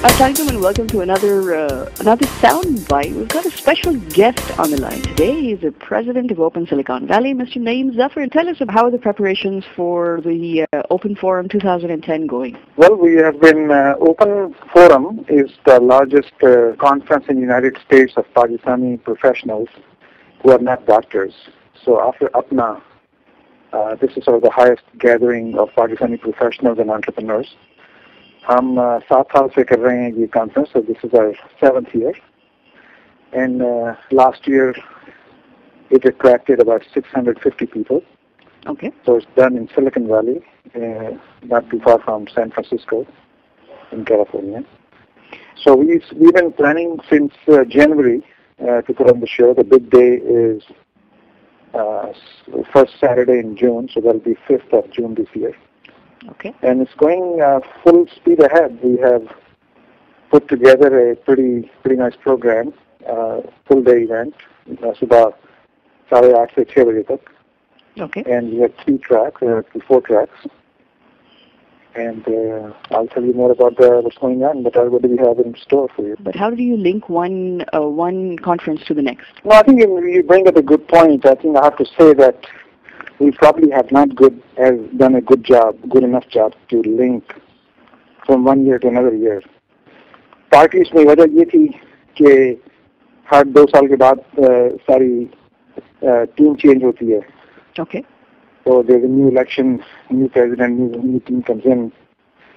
Assalamualaikum and welcome to another sound bite. We've got a special guest on the line today. He's the president of Open Silicon Valley, Mr. NaeemZafar. Tell us how are the preparations for the Open Forum 2010 going? Well, we have been, Open Forum is the largest conference in the United States of Pakistani professionals who are not doctors. So after APNA, this is sort of the highest gathering of Pakistani professionals and entrepreneurs. हम 7 साल से कर रहे हैं ये conference, so this is our 7th year. And last year, it attracted about 650 people. Okay. So it's done in Silicon Valley, not too far from San Francisco, in California. So we've been planning since January to put on the show. The big day is first Saturday in June, so that'll be 5th of June this year. Okay. And it's going full speed ahead. We have put together a pretty nice program, full day event, सुबह 8:30 से 6 बजे तक. Okay. And we have 3 tracks, 4 tracks. And I'll tell you more about what's going on, but what do we have in store for you? But how do you link one conference to the next? No, I think you bring up a good point. I think I have to say that we probably have not done a good enough job to link from one year to another year. Parties में वजह ये थी कि हर 2 साल के बाद सारी team change होती है. Okay. So there's a new election, new president, new team comes in.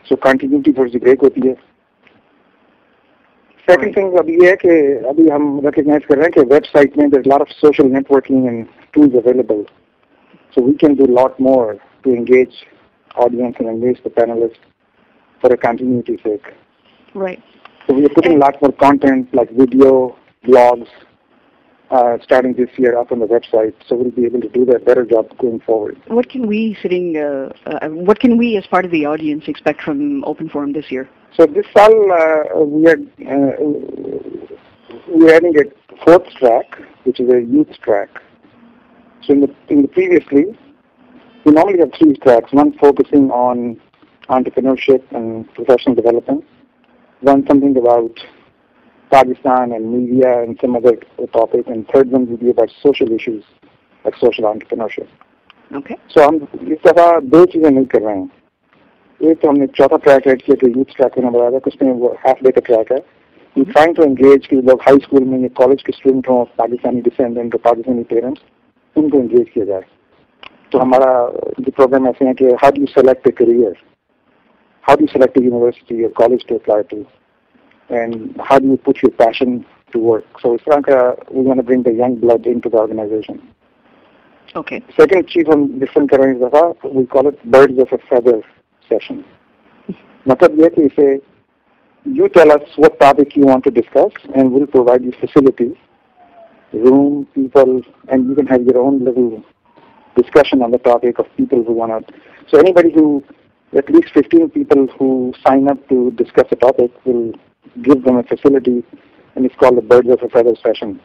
So continuity थोड़ी सी break होती है. Second thing अभी ये है कि अभी हम recognize कर रहे हैं कि website में there's a lot of social networking and tools available. So we can do a lot more to engage audience and engage the panelists for a continuity sake. Right. So we are putting a lot more content like video, blogs, starting this year up on the website. So we'll be able to do that better job going forward. What can we as part of the audience expect from Open Forum this year? So this fall we are adding a 4th track, which is a youth track. So in the previously, we normally have 3 tracks, one focusing on entrepreneurship and professional development, one something about Pakistan and media and some other topic, and third one will be about social issues like social entrepreneurship. Okay. So हम इस दफा 2 चीजें नहीं कर रहे हैं. एक तो हमने 4था ट्रैक ऐड किया कि यूथ ट्रैक होने वाला है, उसमें वो हाफ डे का ट्रैक है. We're trying to engage कि लोग हाई स्कूल में या कॉलेज के स्टूडेंट हों, पाकिस्तानी डिसेंडेंट और पाकिस्तानी पेरेंट्स, उनको engage किया जाए. तो हमारा जो प्रोग्राम ऐसे हैं कि how do you select a career, how do you select a university or college to apply to, and how do you put your passion to work. So इस तरह का we want to bring the young blood into the organization. Okay. Second चीज हम different कर रहे हैं इस दफा, we call it birds of a feather session. मतलब ये कि इसे you tell us what topic you want to discuss and we'll provide you facility, room, people, and you can have your own little discussion on the topic of people who want to. So anybody who, at least 15 people who sign up to discuss a topic, will give them a facility, and it's called the Birds of a Feather session.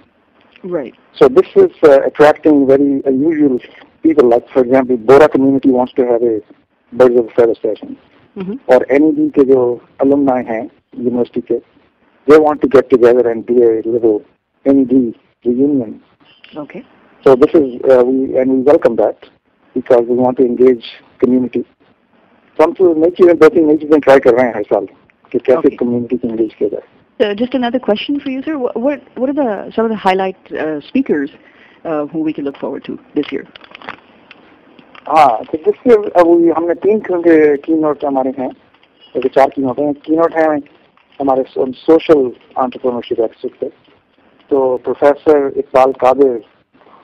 Right. So this is attracting very unusual people. Like, for example, Bora community wants to have a Birds of a Feather session. Or NED के जो alumni हैं university के, they want to get together and do a little NED reunion. Okay. So this is we welcome that because we want to engage community. So हम तो नई चीजें try कर रहे हैं हर साल कि कैसे community को engage किया जाए. Just another question for you, sir. What are some of the highlight speakers who we can look forward to this year? हाँ, तो this year अभी हमने 3 keynote हमारे हैं, 4 keynote हैं. Keynote हैं हमारे social entrepreneurship aspect पे. So Professor Iqbal Qadir,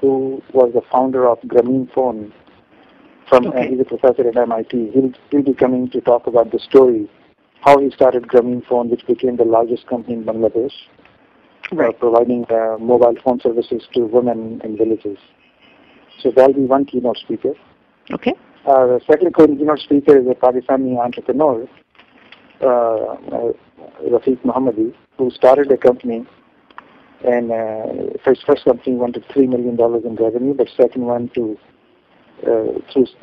who was the founder of Grameen Phone, he's a professor at MIT. He'll be coming to talk about the story, how he started Grameen Phone, which became the largest company in Bangladesh, providing mobile phone services to women in villages. So that'll be one keynote speaker. Okay. The second keynote speaker is a Pakistani entrepreneur, Rafiq Mohammadi, who started a company, and his first company went to $3 million in revenue, but second one through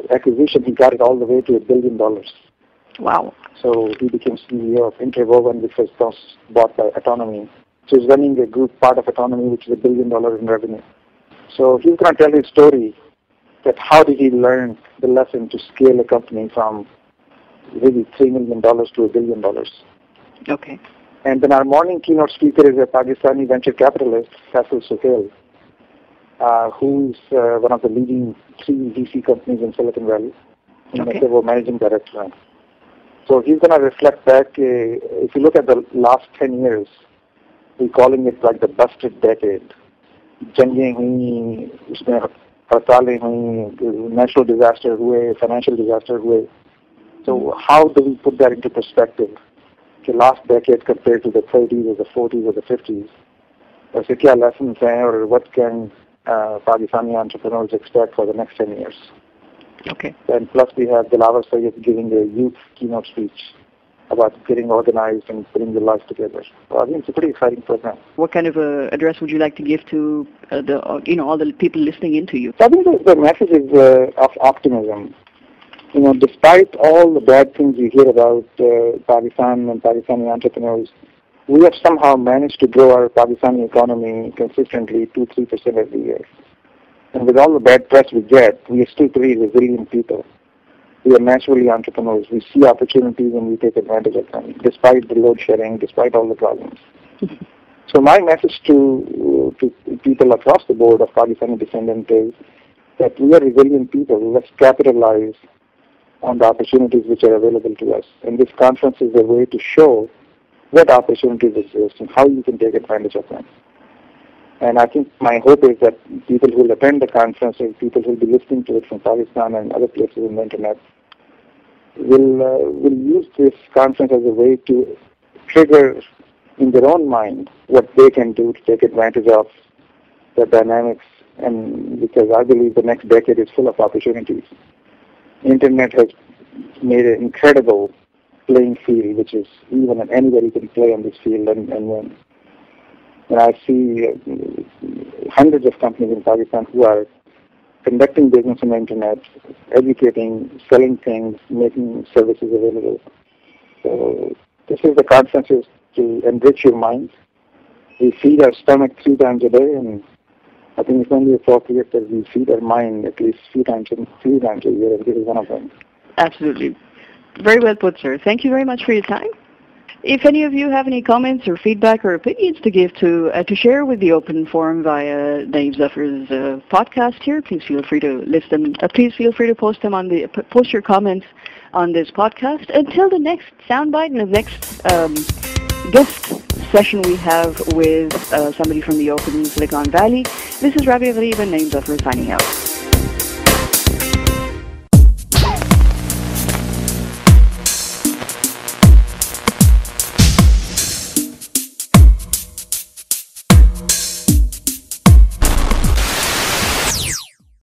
acquisition, he got it all the way to $1 billion. Wow. So he became CEO of Interwoven, which was bought by Autonomy. So he's running a group part of Autonomy, which is $1 billion in revenue. So he's going to tell his story that how did he learn the lesson to scale a company from really $3 million to $1 billion. Okay. And then our morning keynote speaker is a Pakistani venture capitalist, Faisal Suhail, who's one of the leading 3 VC companies in Silicon Valley. Okay. They were managing director. So he's going to reflect back. If you look at the last 10 years, we're calling it like the busted decade. जंगें हुई, उसमें हड़तालें हुई, natural disaster हुए, financial disaster हुए. So how do we put that into perspective? The last decade compared to the 30s or the 40s or the 50s. ऐसे क्या lessons हैं, or what can Pakistani entrepreneurs expect for the next 10 years? Okay. And plus we have Dilawar Sayyid giving a youth keynote speech about getting organized and putting your life together. So I think it's a pretty exciting program. What kind of address would you like to give to all the people listening in to you? So I think the message is of optimism. Despite all the bad things we hear about Pakistan and Pakistani entrepreneurs, we have somehow managed to grow our Pakistani economy consistently 2-3% every year. And with all the bad press we get, we are still pretty resilient people. We are naturally entrepreneurs. We see opportunities and we take advantage of them, despite the load shedding, despite all the problems. So my message to people across the board of Pakistani descendants is that we are resilient people. Let's capitalize on the opportunities which are available to us. And this conference is a way to show what opportunities exist and how you can take advantage of them. And I think my hope is that people who will attend the conference or people who will be listening to it from Pakistan and other places on the internet will use this conference as a way to trigger in their own mind what they can do to take advantage of the dynamics. And because I believe the next decade is full of opportunities. Internet has made an incredible playing field, which is even anybody can play on this field and win. And I see hundreds of companies in Pakistan who are conducting business on the internet, educating, selling things, making services available. So this is the conference is to enrich your mind. We feed our stomach 3 times a day, and I think it's only appropriate that we feed our mind at least 3 times a year, and this is one of them. Absolutely. Very well put, sir. Thank you very much for your time. If any of you have any comments or feedback or opinions to give to share with the open forum via NaeemZafar's podcast here, please feel free to list them. Please feel free to post them post your comments on this podcast. Until the next soundbite and the next guest session we have with somebody from the open Silicon Valley, this is Rabia Gharib and NaeemZafar signing out.